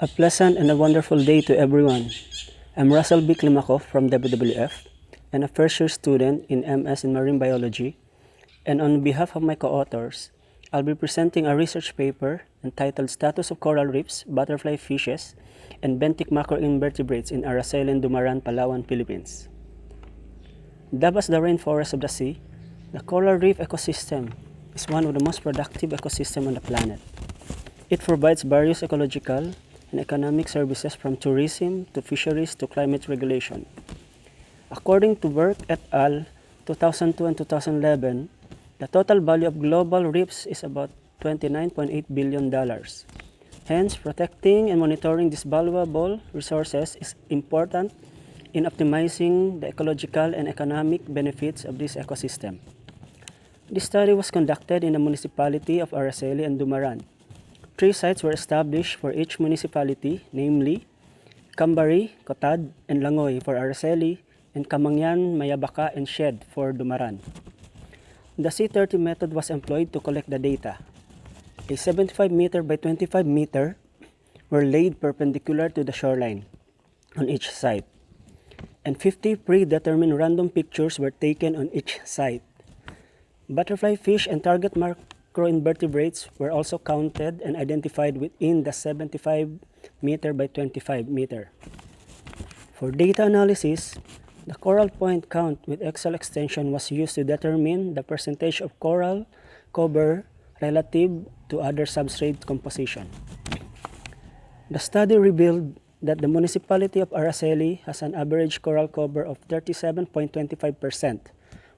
A pleasant and a wonderful day to everyone. I'm Russell B. Climaco from WWF and a first-year student in MS in Marine Biology. And on behalf of my co-authors, I'll be presenting a research paper entitled Status of Coral Reefs, Butterfly Fishes, and Benthic Macroinvertebrates in Araceli and Dumaran, Palawan, Philippines. Dubbed as the rainforest of the sea, the coral reef ecosystem is one of the most productive ecosystems on the planet. It provides various ecological and economic services from tourism to fisheries to climate regulation. According to Burke et al. 2002 and 2011, the total value of global reefs is about $29.8 billion. Hence, protecting and monitoring these valuable resources is important in optimizing the ecological and economic benefits of this ecosystem. This study was conducted in the municipality of Araceli and Dumaran. 3 sites were established for each municipality, namely Cambari, Cotad, and Langoy for Araceli, and Camangyan, Mayabaka, and Shed for Dumaran. The C30 method was employed to collect the data. A 75 meter by 25 meter were laid perpendicular to the shoreline on each site, and 50 predetermined random pictures were taken on each site. Butterfly fish and target macroinvertebrates were also counted and identified within the 75 meter by 25 meter. For data analysis, the coral point count with Excel extension was used to determine the percentage of coral cover relative to other substrate composition. The study revealed that the municipality of Araceli has an average coral cover of 37.25%,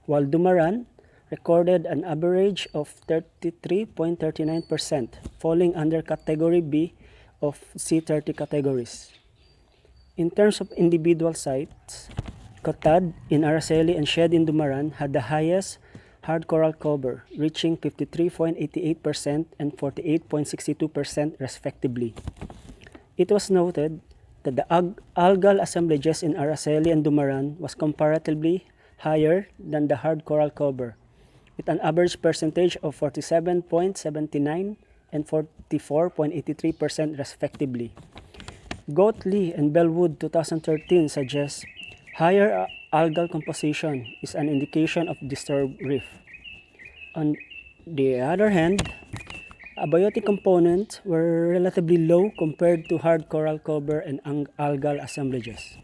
while Dumaran recorded an average of 33.39%, falling under Category B of C30 categories. In terms of individual sites, Cotad in Araceli and Shed in Dumaran had the highest hard coral cover, reaching 53.88% and 48.62% respectively. It was noted that the algal assemblages in Araceli and Dumaran was comparatively higher than the hard coral cover, with an average percentage of 47.79 and 44.83% respectively. Goatley and Bellwood 2013 suggests higher algal composition is an indication of disturbed reef. On the other hand, abiotic components were relatively low compared to hard coral cover and algal assemblages.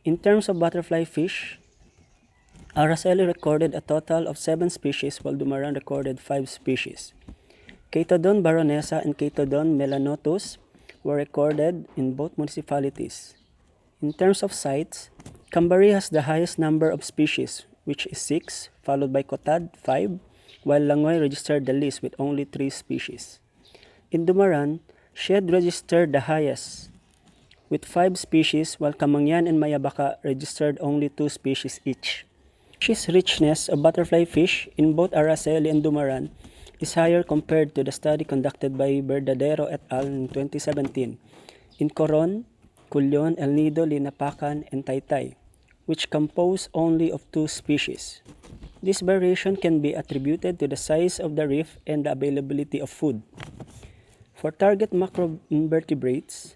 In terms of butterfly fish, Araceli recorded a total of 7 species while Dumaran recorded 5 species. Chaetodon baronessa and Chaetodon melanotus were recorded in both municipalities. In terms of sites, Cambari has the highest number of species, which is 6, followed by Cotad, 5, while Langoy registered the least with only 3 species. In Dumaran, Shed registered the highest, with 5 species, while Camangyan and Mayabaka registered only 2 species each. Species richness of butterfly fish in both Araceli and Dumaran is higher compared to the study conducted by Verdadero et al. In 2017 in Coron, Culion, El Nido, Linapacan, and Taytay, which compose only of 2 species. This variation can be attributed to the size of the reef and the availability of food. For target macroinvertebrates,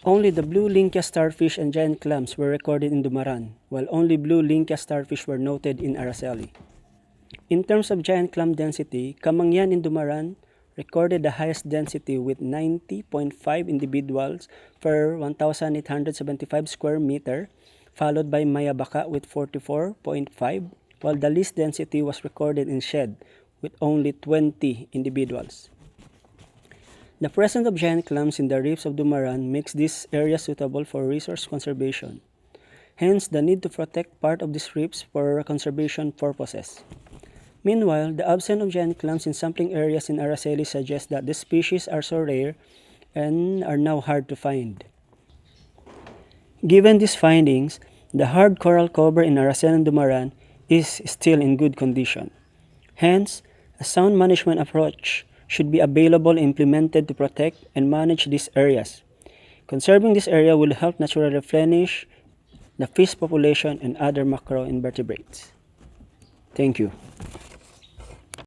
only the blue Lyncia starfish and giant clams were recorded in Dumaran, while only blue Lyncia starfish were noted in Araceli. In terms of giant clam density, Camangyan in Dumaran recorded the highest density with 90.5 individuals per 1,875 square meter, followed by Mayabaka with 44.5, while the least density was recorded in Shed with only 20 individuals. The presence of giant clams in the reefs of Dumaran makes this area suitable for resource conservation. Hence, the need to protect part of these reefs for conservation purposes. Meanwhile, the absence of giant clams in sampling areas in Araceli suggests that the species are so rare and are now hard to find. Given these findings, the hard coral cover in Araceli and Dumaran is still in good condition. Hence, a sound management approach should be available and implemented to protect and manage these areas. Conserving this area will help naturally replenish the fish population and other macroinvertebrates. Thank you.